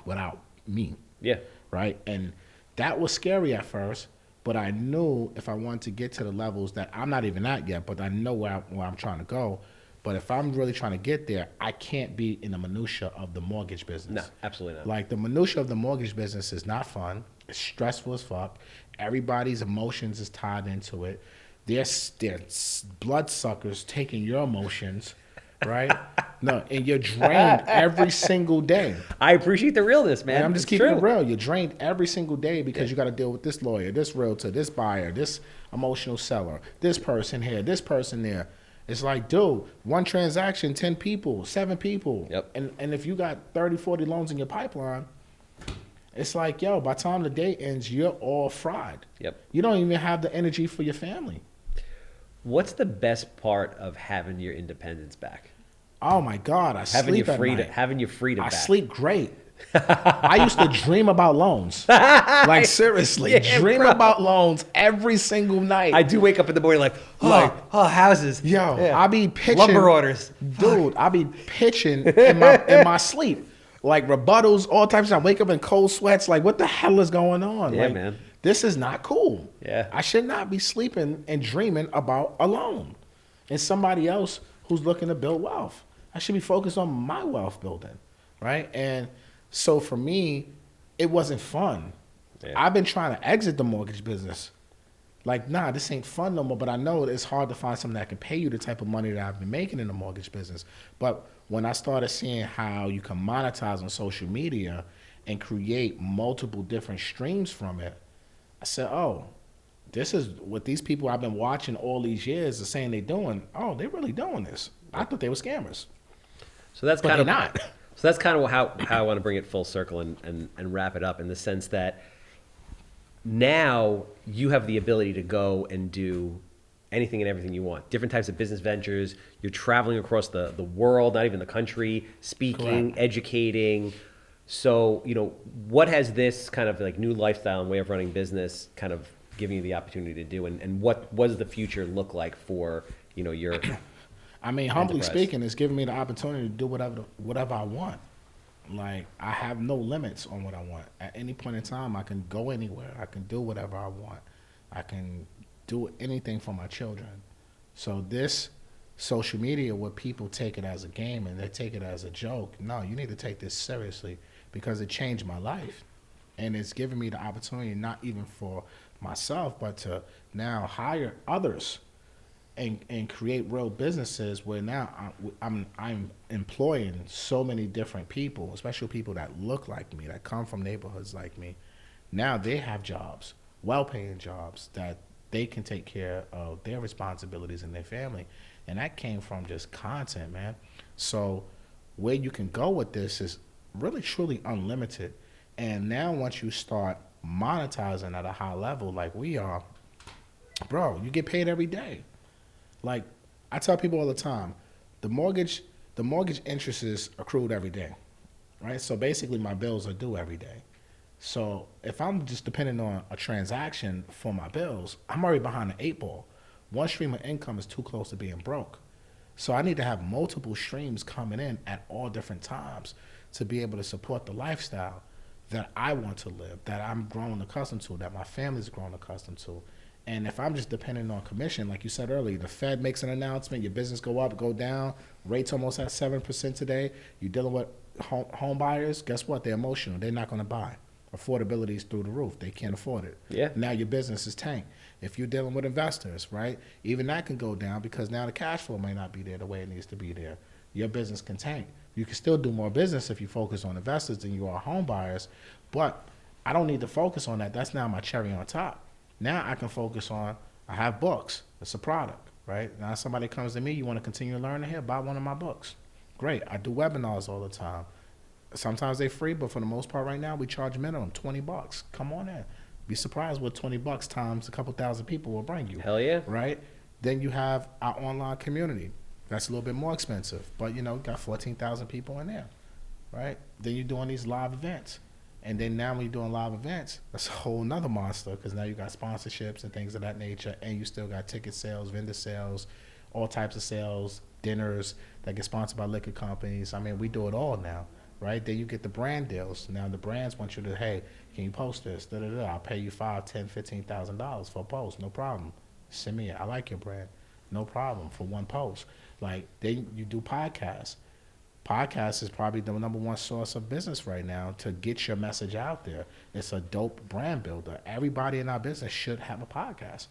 without me. Yeah. Right? And that was scary at first, but I knew if I wanted to get to the levels that I'm not even at yet, but I know where I'm trying to go. But if I'm really trying to get there, I can't be in the minutia of the mortgage business. No, absolutely not. Like, the minutia of the mortgage business is not fun. It's stressful as fuck. Everybody's emotions is tied into it. They're bloodsuckers taking your emotions, right? No, and you're drained every single day. I appreciate the realness, man. And I'm just keeping it real. You're drained every single day because you got to deal with this lawyer, this realtor, this buyer, this emotional seller, this person here, this person there. It's like, dude, one transaction, 10 people, 7 people. Yep. And if you got 30, 40 loans in your pipeline, it's like, yo, by the time the day ends, you're all fried. Yep. You don't even have the energy for your family. What's the best part of having your independence back? Oh my God, Having sleep your at freedom, night. having your freedom I back. sleep great. I used to dream about loans. Like, seriously, Yeah, dream bro. about loans every single night. I do wake up in the morning like, oh, houses. Yo, Yeah. I be pitching Lumber orders. Dude, I be pitching in my sleep. Like, rebuttals, all types of. I wake up in cold sweats. Like, what the hell is going on? Yeah, like, man. This is not cool. Yeah. I should not be sleeping and dreaming about a loan and somebody else who's looking to build wealth. I should be focused on my wealth building, right? And so for me, it wasn't fun. Yeah. I've been trying to exit the mortgage business. Like, nah, this ain't fun no more, but I know it's hard to find something that can pay you the type of money that I've been making in the mortgage business. But when I started seeing how you can monetize on social media and create multiple different streams from it, I said, oh, this is what these people I've been watching all these years are saying they're doing. Oh, they're really doing this. I thought they were scammers. So that's But kind they're of not. So that's kind of how I want to bring it full circle and wrap it up in the sense that now you have the ability to go and do anything and everything you want. Different types of business ventures. You're traveling across the world, not even the country, speaking, Correct. educating. So, what has this kind of like new lifestyle and way of running business kind of giving you the opportunity to do? And what does the future look like for, your I mean, humbly enterprise? speaking, it's giving me the opportunity to do whatever I want. Like, I have no limits on what I want. At any point in time, I can go anywhere. I can do whatever I want. I can do anything for my children. So this social media, where people take it as a game and they take it as a joke, no, you need to take this seriously because it changed my life. And it's given me the opportunity, not even for myself, but to now hire others and create real businesses where now I'm employing so many different people, especially people that look like me, that come from neighborhoods like me. Now they have jobs, well-paying jobs that they can take care of their responsibilities and their family, and that came from just content, man. So where you can go with this is really truly unlimited. And now once you start monetizing at a high level like we are, bro, you get paid every day. Like I tell people all the time, the mortgage interest is accrued every day, right? So basically my bills are due every day. So if I'm just depending on a transaction for my bills, I'm already behind the eight ball. One stream of income is too close to being broke. So I need to have multiple streams coming in at all different times to be able to support the lifestyle that I want to live, that I'm growing accustomed to, that my family's grown accustomed to. And if I'm just depending on commission, like you said earlier, the Fed makes an announcement, your business go up, go down, rates almost at 7% today. You're dealing with home buyers, guess what? They're emotional. They're not going to buy. Affordability is through the roof. They can't afford it. Yeah. Now your business is tanked. If you're dealing with investors, right, even that can go down because now the cash flow may not be there the way it needs to be there. Your business can tank. You can still do more business if you focus on investors than you are home buyers, but I don't need to focus on that. That's now my cherry on top. Now I can focus on, I have books. It's a product, right? Now somebody comes to me, you want to continue learning here, buy one of my books. Great. I do webinars all the time. Sometimes they're free, but for the most part right now, we charge minimum $20. Come on in. Be surprised what $20 times a couple thousand people will bring you. Hell yeah. Right? Then you have our online community. That's a little bit more expensive, but got 14,000 people in there, right? Then you're doing these live events. And then now when you're doing live events, that's a whole nother monster because now you got sponsorships and things of that nature, and you still got ticket sales, vendor sales, all types of sales, dinners that get sponsored by liquor companies. I mean, we do it all now, right? Then you get the brand deals. Now the brands want you to, hey, can you post this? Da-da-da. I'll pay you $5,000, $10,000, $15,000 for a post. No problem. Send me it. I like your brand. No problem for one post. Like, then you do podcasts. Podcast is probably the number one source of business right now to get your message out there. It's a dope brand builder. Everybody in our business should have a podcast,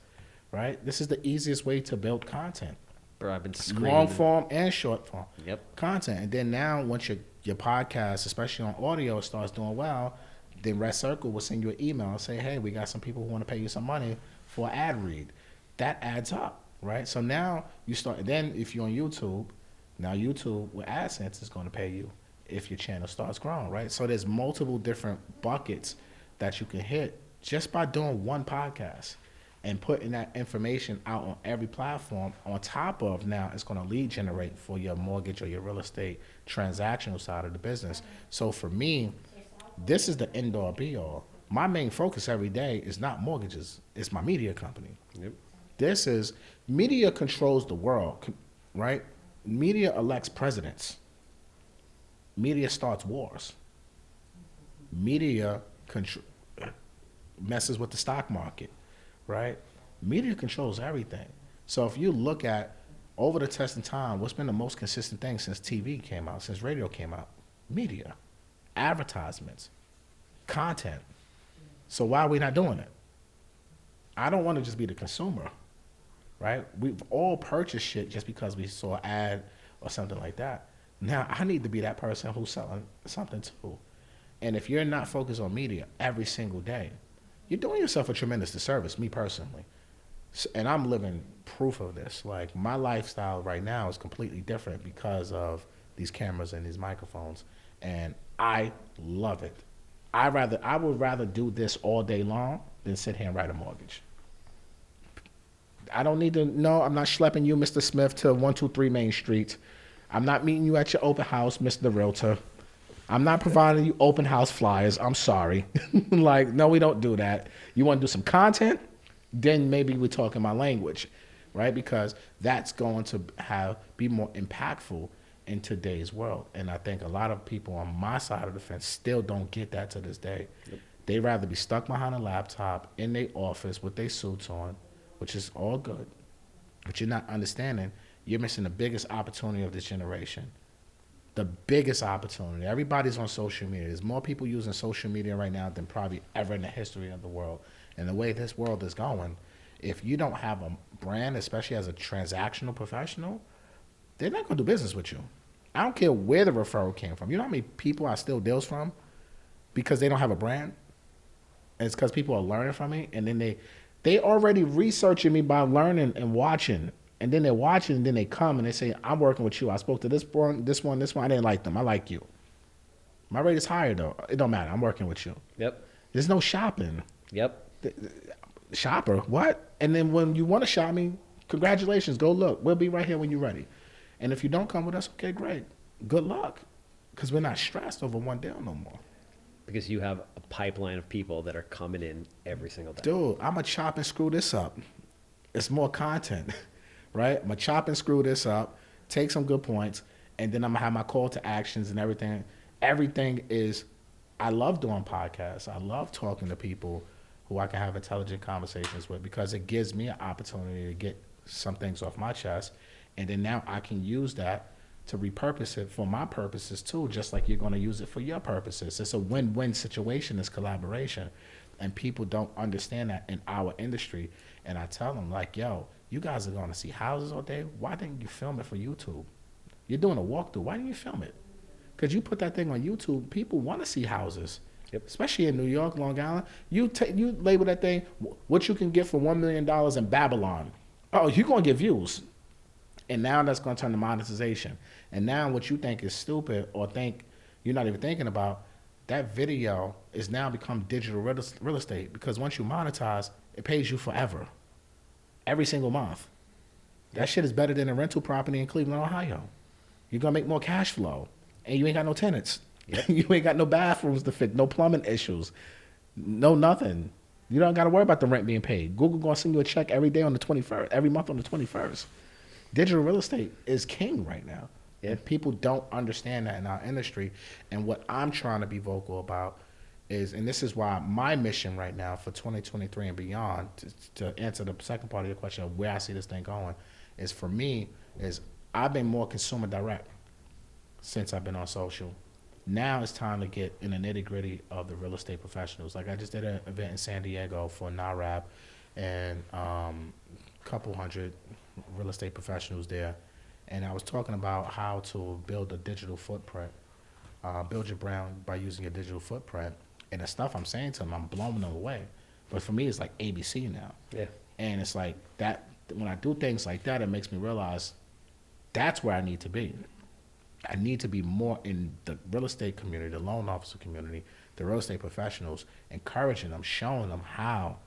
right? This is the easiest way to build content. Bro, I've been screaming. Long form and short form content. And then now once your podcast, especially on audio, starts doing well, then Red Circle will send you an email and say, hey, we got some people who want to pay you some money for an ad read. That adds up, right? So now you start, then if you're on YouTube, now YouTube with AdSense is going to pay you if your channel starts growing, right? So there's multiple different buckets that you can hit just by doing one podcast and putting that information out on every platform. On top of now, it's going to lead generate for your mortgage or your real estate transactional side of the business. So for me, this is the end all be all. My main focus every day is not mortgages. It's my media company. Yep. This is, media controls the world, right? Media elects presidents. Media starts wars. Media messes with the stock market, right? Media controls everything. So if you look at over the test of time, what's been the most consistent thing since TV came out, since radio came out? Media, advertisements, content. So why are we not doing it? I don't want to just be the consumer. Right? We've all purchased shit just because we saw an ad or something like that. Now, I need to be that person who's selling something too. And if you're not focused on media every single day, you're doing yourself a tremendous disservice, me personally. And I'm living proof of this. Like my lifestyle right now is completely different because of these cameras and these microphones, and I love it. I would rather do this all day long than sit here and write a mortgage. I don't need to know. I'm not schlepping you, Mr. Smith, to 123 Main Street. I'm not meeting you at your open house, Mr. Realtor. I'm not providing you open house flyers. I'm sorry. Like, no, we don't do that. You want to do some content? Then maybe we're talking my language, right? Because that's going to be more impactful in today's world. And I think a lot of people on my side of the fence still don't get that to this day. Yep. They'd rather be stuck behind a laptop in their office with their suits on, which is all good. But you're not understanding, you're missing the biggest opportunity of this generation. The biggest opportunity. Everybody's on social media. There's more people using social media right now than probably ever in the history of the world. And the way this world is going, if you don't have a brand, especially as a transactional professional, they're not going to do business with you. I don't care where the referral came from. You know how many people I steal deals from because they don't have a brand? And it's because people are learning from me, and then they already researching me by learning and watching. And then they're watching, and then they come and they say, I'm working with you. I spoke to this one. I didn't like them. I like you. My rate is higher, though. It don't matter. I'm working with you. Yep. There's no shopping. Yep. Shopper, what? And then when you want to shop me, congratulations. Go look. We'll be right here when you're ready. And if you don't come with us, okay, great. Good luck. Because we're not stressed over one deal no more. Because you have a pipeline of people that are coming in every single day. Dude, I'm going to chop and screw this up. It's more content. Right? I'm going to chop and screw this up, take some good points, and then I'm going to have my call to actions and everything. Everything is, I love doing podcasts. I love talking to people who I can have intelligent conversations with because it gives me an opportunity to get some things off my chest. And then now I can use that to repurpose it for my purposes too, just like you're going to use it for your purposes. It's a win-win situation, it's collaboration. And people don't understand that in our industry. And I tell them, like, yo, you guys are going to see houses all day. Why didn't you film it for YouTube? You're doing a walkthrough. Why didn't you film it? Because you put that thing on YouTube, people want to see houses. Yep. Especially in New York, Long Island. You label that thing, what you can get for $1 million in Babylon. Oh, you're going to get views. And now that's going to turn to monetization. And now what you think is stupid or think you're not even thinking about, that video is now become digital real estate because once you monetize, it pays you forever. Every single month. That shit is better than a rental property in Cleveland, Ohio. You're going to make more cash flow. And you ain't got no tenants. Yep. You ain't got no bathrooms to fix, no plumbing issues, no nothing. You don't got to worry about the rent being paid. Google going to send you a check every day on the 21st, every month on the 21st. Digital real estate is king right now. Yeah. And people don't understand that in our industry. And what I'm trying to be vocal about is, and this is why my mission right now for 2023 and beyond, to answer the second part of your question of where I see this thing going, is for me, is I've been more consumer direct since I've been on social. Now it's time to get in the nitty gritty of the real estate professionals. Like I just did an event in San Diego for NARAB and a couple hundred real estate professionals there. And I was talking about how to build a digital footprint, build your brand by using your digital footprint. And the stuff I'm saying to them, I'm blowing them away. But for me, it's like ABC now. Yeah. And it's like that, when I do things like that, it makes me realize that's where I need to be. I need to be more in the real estate community, the loan officer community, the real estate professionals, encouraging them, showing them how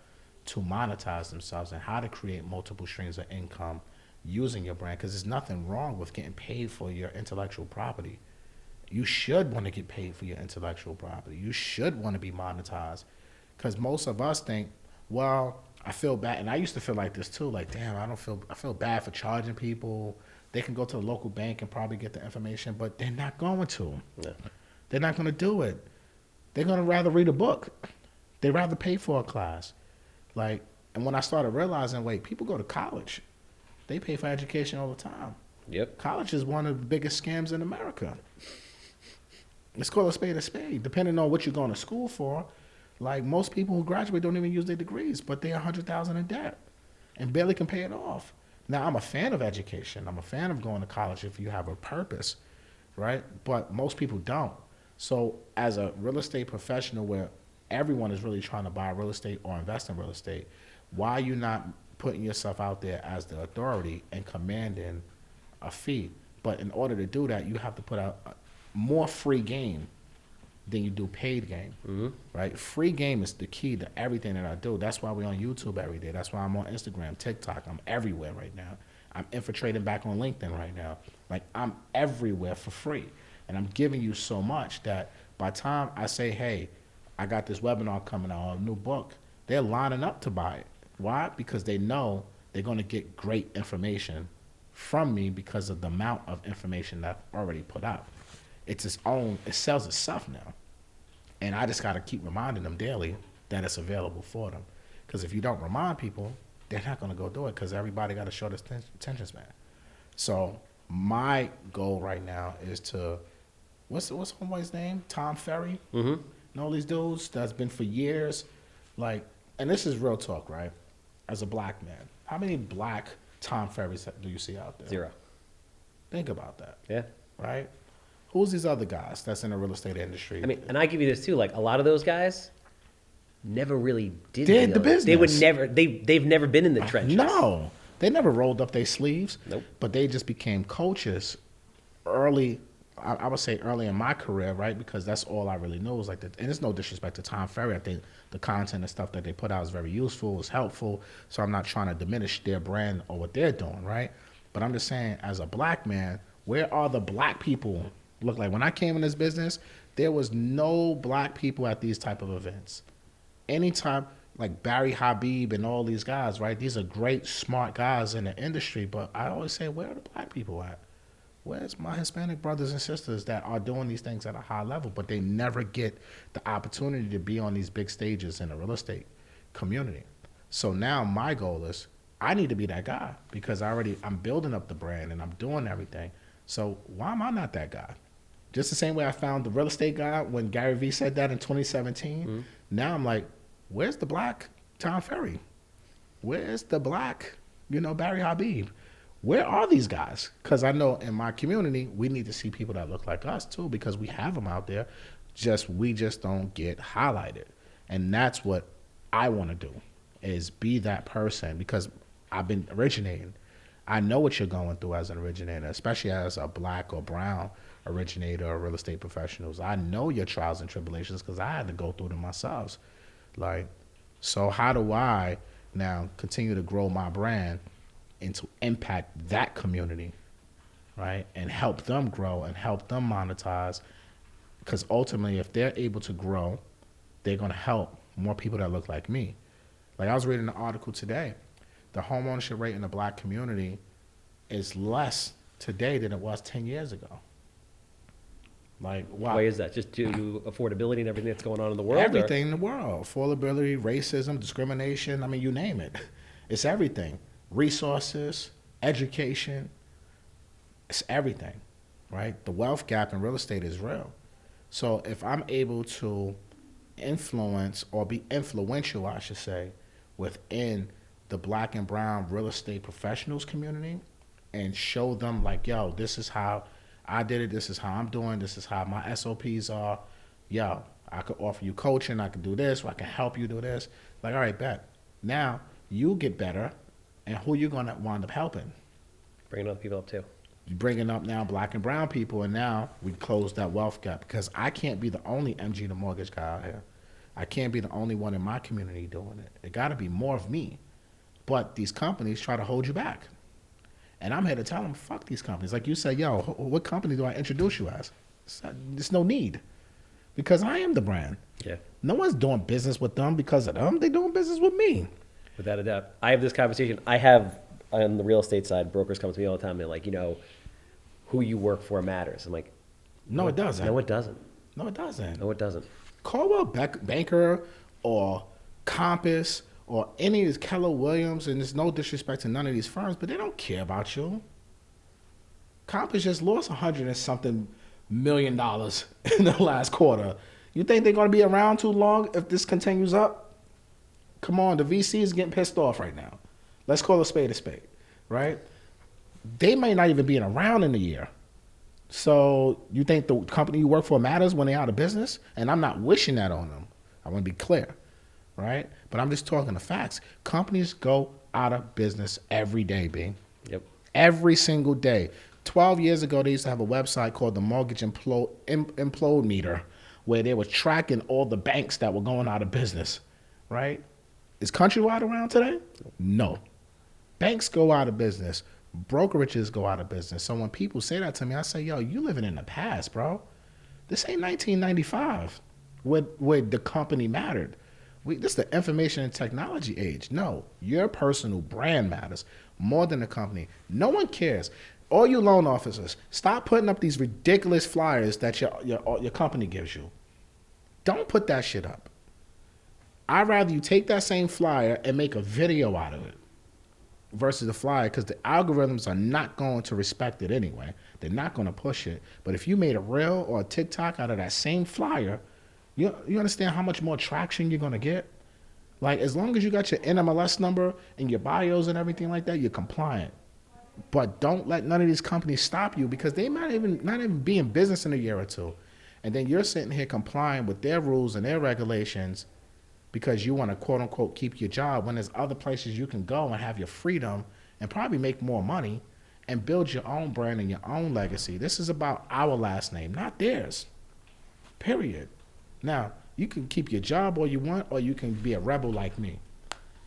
to monetize themselves and how to create multiple streams of income using your brand. Because there's nothing wrong with getting paid for your intellectual property. You should want to get paid for your intellectual property. You should want to be monetized. Because most of us think, well, I feel bad. And I used to feel like this too. Like, damn, I feel bad for charging people. They can go to the local bank and probably get the information, but they're not going to. Yeah. They're not going to do it. They're going to rather read a book. They'd rather pay for a class. Like, and when I started realizing, wait, people go to college. They pay for education all the time. Yep. College is one of the biggest scams in America. Let's call a spade a spade. Depending on what you're going to school for, like most people who graduate don't even use their degrees, but they're $100,000 in debt and barely can pay it off. Now, I'm a fan of education. I'm a fan of going to college if you have a purpose, right? But most people don't. So as a real estate professional where everyone is really trying to buy real estate or invest in real estate, why are you not putting yourself out there as the authority and commanding a fee. But in order to do that, you have to put out more free game than you do paid game, right? Free game is the key to everything that I do. That's why we're on YouTube every day. That's why I'm on Instagram, TikTok. I'm everywhere right now. I'm infiltrating back on LinkedIn right now. Like, I'm everywhere for free. And I'm giving you so much that by the time I say, hey, I got this webinar coming out, a new book, they're lining up to buy it. Why? Because they know they're going to get great information from me because of the amount of information that I've already put out. It's its own, it sells itself now. And I just got to keep reminding them daily that it's available for them. Because if you don't remind people, they're not going to go do it because everybody got a short attention span. So my goal right now is to, what's homeboy's name? Tom Ferry? Mm-hmm. And all these dudes that's been for years. Like, and this is real talk, right? As a black man, how many black Tom Ferrys do you see out there? 0. Think about that. Yeah. Right? Who's these other guys that's in the real estate industry? I mean, and I give you this too. Like, a lot of those guys never really did the business. They would never. They've never been in the trenches. No, they never rolled up their sleeves. Nope. But they just became coaches early. I would say early in my career, right? Because that's all I really knew was like that. And it's no disrespect to Tom Ferry. I think the content and stuff that they put out is very useful, was helpful. So I'm not trying to diminish their brand or what they're doing, right? But I'm just saying, as a black man, where are the black people? Look, like when I came in this business, there was no black people at these type of events. Anytime, like Barry Habib and all these guys, right? These are great, smart guys in the industry. But I always say, where are the black people at? Where's my Hispanic brothers and sisters that are doing these things at a high level, but they never get the opportunity to be on these big stages in the real estate community? So now my goal is I need to be that guy because I'm building up the brand and I'm doing everything. So why am I not that guy? Just the same way I found the real estate guy when Gary Vee said that in 2017. Mm-hmm. Now I'm like, where's the black Tom Ferry? Where's the black, Barry Habib? Where are these guys? Because I know in my community, we need to see people that look like us too because we have them out there. We just don't get highlighted. And that's what I want to do is be that person because I've been originating. I know what you're going through as an originator, especially as a black or brown originator or real estate professionals. I know your trials and tribulations because I had to go through them myself. Like, so how do I now continue to grow my brand and to impact that community, right? And help them grow and help them monetize. Because ultimately, if they're able to grow, they're going to help more people that look like me. Like I was reading an article today. The home ownership rate in the black community is less today than it was 10 years ago. Like, why? Why is that? Just due to affordability and everything that's going on in the world? Everything in the world. Affordability, racism, discrimination. I mean, you name it. It's everything. Resources, education, it's everything, right? The wealth gap in real estate is real. So if I'm able to influence or be influential, I should say, within the black and brown real estate professionals community and show them like, yo, this is how I did it, this is how I'm doing, this is how my SOPs are, yo, I could offer you coaching, I could do this, or I can help you do this. Like, all right, bet. Now you get better. And who you going to wind up helping? Bringing other people up too. You're bringing up now black and brown people, and now we close that wealth gap because I can't be the only MG the mortgage guy out here. I can't be the only one in my community doing it. It got to be more of me. But these companies try to hold you back. And I'm here to tell them, fuck these companies. Like you said, yo, what company do I introduce you as? There's no need because I am the brand. Yeah. No one's doing business with them because of them. They're doing business with me. Without a doubt. I have this conversation. I have, on the real estate side, brokers come to me all the time. They're like, who you work for matters. I'm like, no, it doesn't. No, it doesn't. No, it doesn't. No, it doesn't. Coldwell Banker or Compass or any of these Keller Williams, and there's no disrespect to none of these firms, but they don't care about you. Compass just lost $100 and something million in the last quarter. You think they're going to be around too long if this continues up? Come on, the VC is getting pissed off right now. Let's call a spade, right? They may not even be around in a year. So you think the company you work for matters when they're out of business? And I'm not wishing that on them. I want to be clear, right? But I'm just talking the facts. Companies go out of business every day, B. Yep. Every single day. 12 years ago, they used to have a website called the Mortgage Implode Meter, where they were tracking all the banks that were going out of business, right? Is Countrywide around today? No. Banks go out of business. Brokerages go out of business. So when people say that to me, I say, yo, you living in the past, bro. This ain't 1995 where the company mattered. This is the information and technology age. No, your personal brand matters more than the company. No one cares. All you loan officers, stop putting up these ridiculous flyers that your company gives you. Don't put that shit up. I'd rather you take that same flyer and make a video out of it versus the flyer, because the algorithms are not going to respect it anyway. They're not going to push it. But if you made a reel or a TikTok out of that same flyer, you understand how much more traction you're going to get? Like, as long as you got your NMLS number and your bios and everything like that, you're compliant. But don't let none of these companies stop you, because they might not even be in business in a year or two. And then you're sitting here complying with their rules and their regulations because you want to, quote unquote, keep your job, when there's other places you can go and have your freedom and probably make more money and build your own brand and your own legacy. This is about our last name, not theirs. Period. Now, you can keep your job all you want, or you can be a rebel like me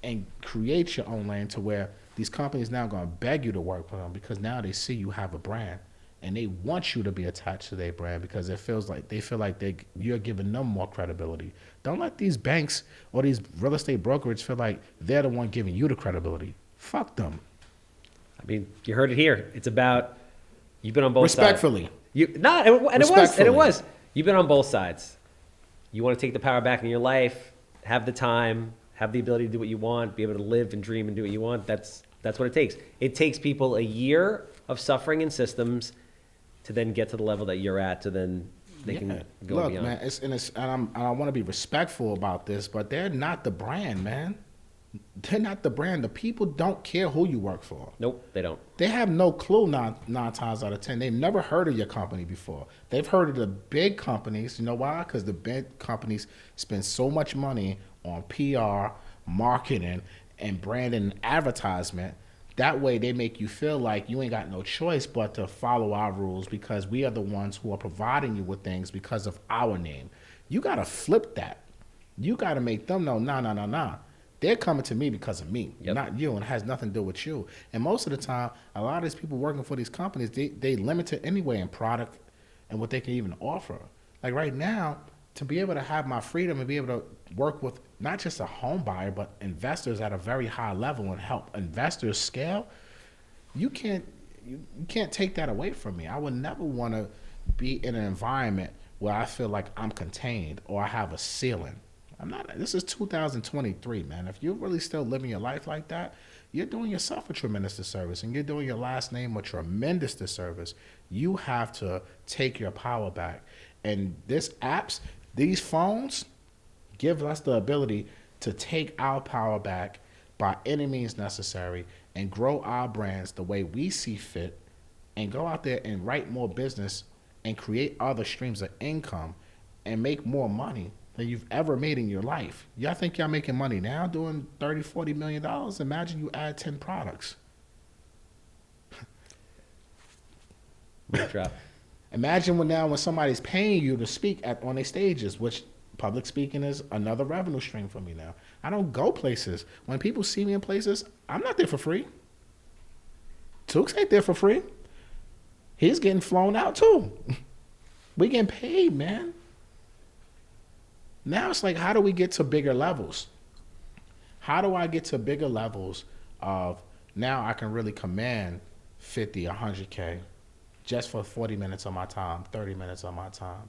and create your own lane to where these companies now going to beg you to work for them, because now they see you have a brand and they want you to be attached to their brand, because it feels like they feel like you're giving them more credibility. Don't let these banks or these real estate brokerages feel like they're the one giving you the credibility. Fuck them. I mean, you heard it here. It's about, you've been on both Respectfully. sides. It was. You've been on both sides. You want to take the power back in your life, have the time, have the ability to do what you want, be able to live and dream and do what you want. That's what it takes. It takes people a year of suffering in systems to then get to the level that you're at, to then they can go Look, beyond. man, I want to be respectful about this, but they're not the brand, man. They're not the brand. The people don't care who you work for. Nope, they don't. They have no clue nine times out of 10. They've never heard of your company before. They've heard of the big companies. You know why? Because the big companies spend so much money on PR, marketing, and branding and advertisement. That way they make you feel like you ain't got no choice but to follow our rules, because we are the ones who are providing you with things because of our name. You got to flip that. You got to make them know, nah. They're coming to me because of me, not you, and it has nothing to do with you. And most of the time, a lot of these people working for these companies, they limited anyway in product and what they can even offer. Like right now, to be able to have my freedom and be able to work with not just a home buyer, but investors at a very high level and help investors scale, you can't take that away from me. I would never want to be in an environment where I feel like I'm contained or I have a ceiling. I'm not. This is 2023, man. If you're really still living your life like that, you're doing yourself a tremendous disservice, and you're doing your last name a tremendous disservice. You have to take your power back. And these phones give us the ability to take our power back by any means necessary and grow our brands the way we see fit, and go out there and write more business and create other streams of income and make more money than you've ever made in your life. Y'all think y'all making money now doing $30, $40 million? Imagine you add 10 products. Drop. Imagine when somebody's paying you to speak on their stages, which public speaking is another revenue stream for me now. I don't go places. When people see me in places, I'm not there for free. Tooks ain't there for free. He's getting flown out too. We getting paid, man. Now it's like, how do we get to bigger levels? How do I get to bigger levels of now I can really command 50, 100K just for 40 minutes of my time, 30 minutes of my time?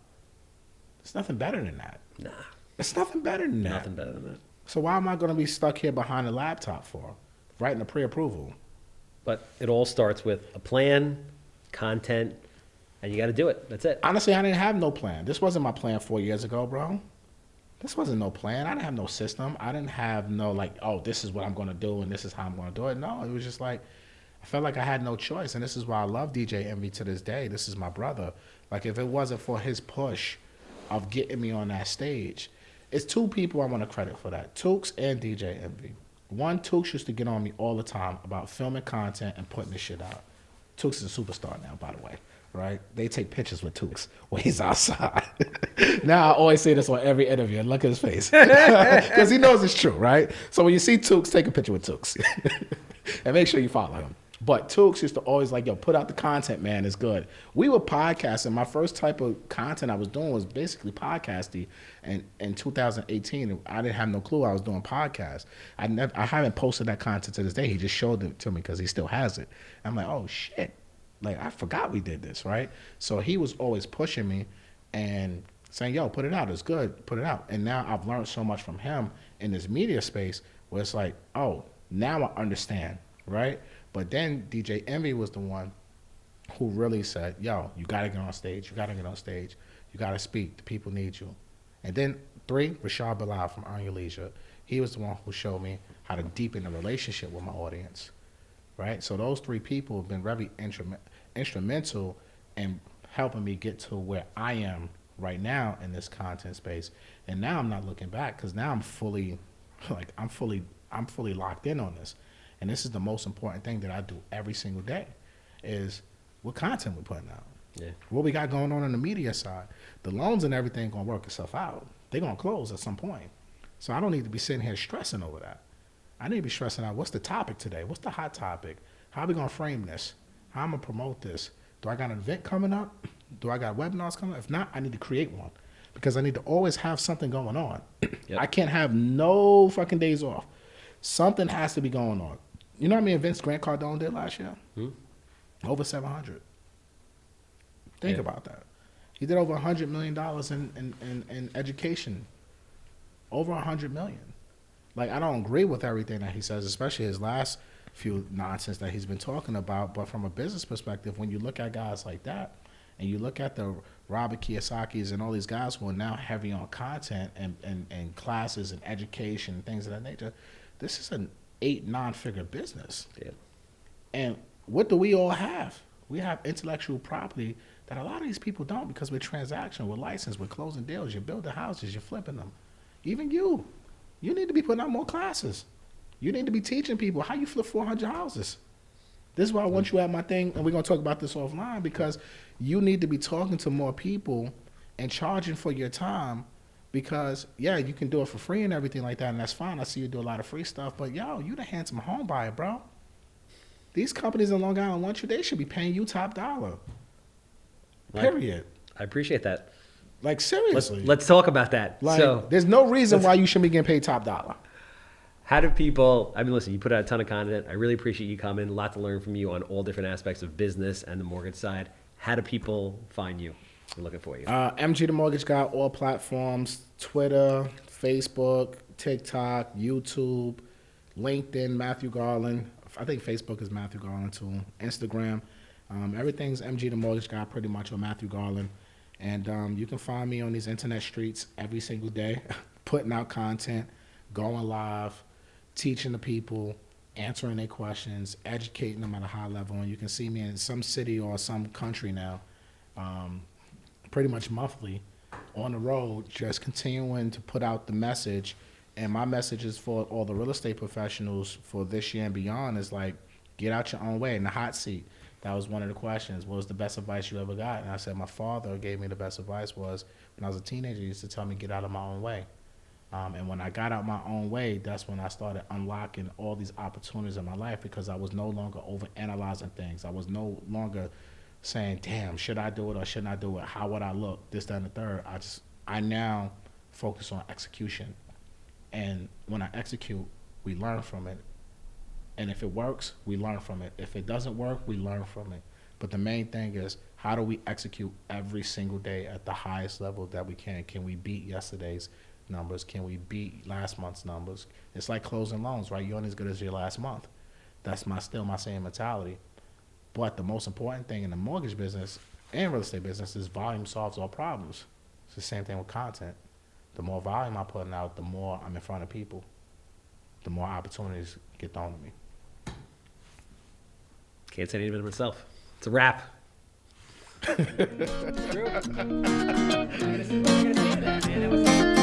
There's nothing better than that. Nah. It's nothing better than that. Nothing better than that. So why am I going to be stuck here behind a laptop for? Writing a pre-approval. But it all starts with a plan, content, and you got to do it. That's it. Honestly, I didn't have no plan. This wasn't my plan 4 years ago, bro. This wasn't no plan. I didn't have no system. I didn't have no like, oh, this is what I'm going to do and this is how I'm going to do it. No, it was just like, I felt like I had no choice. And this is why I love DJ Envy to this day. This is my brother. Like, if it wasn't for his push of getting me on that stage, it's two people I want to credit for that, Tooks and DJ Envy. One, Tooks used to get on me all the time about filming content and putting this shit out. Tooks is a superstar now, by the way, right? They take pictures with Tooks when he's outside. Now I always say this on every interview, and look at his face. Because he knows it's true, right? So when you see Tooks, take a picture with Tooks. And make sure you follow him. But Tooks used to always like, yo, put out the content, man. It's good. We were podcasting. My first type of content I was doing was basically podcasting. And in 2018, I didn't have no clue I was doing podcasts. I haven't posted that content to this day. He just showed it to me because he still has it. I'm like, oh, shit. Like, I forgot we did this, right? So he was always pushing me and saying, yo, put it out. It's good. Put it out. And now I've learned so much from him in this media space where it's like, oh, now I understand, right? But then DJ Envy was the one who really said, yo, you got to get on stage. You got to get on stage. You got to speak. The people need you. And then 3, Rashad Bilal from Earn Your Leisure. He was the one who showed me how to deepen the relationship with my audience, right? So those 3 people have been very instrumental in helping me get to where I am right now in this content space. And now I'm not looking back because now I'm fully locked in on this. And this is the most important thing that I do every single day is what content we're putting out. Yeah. What we got going on the media side. The loans and everything going to work itself out. They're going to close at some point. So I don't need to be sitting here stressing over that. I need to be stressing out what's the topic today? What's the hot topic? How are we going to frame this? How am I going to promote this? Do I got an event coming up? Do I got webinars coming up? If not, I need to create one because I need to always have something going on. Yep. I can't have no fucking days off. Something has to be going on. You know what I mean? Vince Grant Cardone did last year? Over 700. Think about that. He did over $100 million in education. Over $100 million. Like, I don't agree with everything that he says, especially his last few nonsense that he's been talking about. But from a business perspective, when you look at guys like that, and you look at the Robert Kiyosaki's and all these guys who are now heavy on content and classes and education and things of that nature, this is an 8-9-figure business. Yeah. And what do we all have? We have intellectual property that a lot of these people don't because we're transactional, we're licensed, we're closing deals, you're building houses, you're flipping them. Even you need to be putting out more classes. You need to be teaching people how you flip 400 houses. This is why I want you at my thing, and we're going to talk about this offline, because you need to be talking to more people and charging for your time. Because, yeah, you can do it for free and everything like that, and that's fine. I see you do a lot of free stuff. But, yo, you the handsome home buyer, bro. These companies in Long Island want you. They should be paying you top dollar. Period. I appreciate that. Like, seriously. Let's talk about that. Like, there's no reason why you shouldn't be getting paid top dollar. How do people, I mean, listen, you put out a ton of content. I really appreciate you coming. A lot to learn from you on all different aspects of business and the mortgage side. How do people find you? We're looking for you. MG the Mortgage Guy, all platforms, Twitter, Facebook, TikTok, YouTube, LinkedIn, Matthew Garland. I think Facebook is Matthew Garland too. Instagram. Everything's MG the Mortgage Guy pretty much, or Matthew Garland. And you can find me on these internet streets every single day, putting out content, going live, teaching the people, answering their questions, educating them at a high level. And you can see me in some city or some country now, pretty much monthly, on the road, just continuing to put out the message. And my message is for all the real estate professionals for this year and beyond is like, get out your own way in the hot seat. That was one of the questions. What was the best advice you ever got? And I said, my father gave me the best advice was, when I was a teenager, he used to tell me, get out of my own way. And when I got out my own way, that's when I started unlocking all these opportunities in my life, because I was no longer overanalyzing things. I was no longer saying, damn, should I do it or shouldn't I do it? How would I look? This, that, and the third. I now focus on execution. And when I execute, we learn from it. And if it works, we learn from it. If it doesn't work, we learn from it. But the main thing is, how do we execute every single day at the highest level that we can? Can we beat yesterday's numbers? Can we beat last month's numbers? It's like closing loans, right? You're only as good as your last month. That's still my same mentality. But the most important thing in the mortgage business and real estate business is volume solves all problems. It's the same thing with content. The more volume I'm putting out, the more I'm in front of people, the more opportunities get thrown at me. Can't say anything myself. It's a wrap. True. I'm gonna say that, man. That was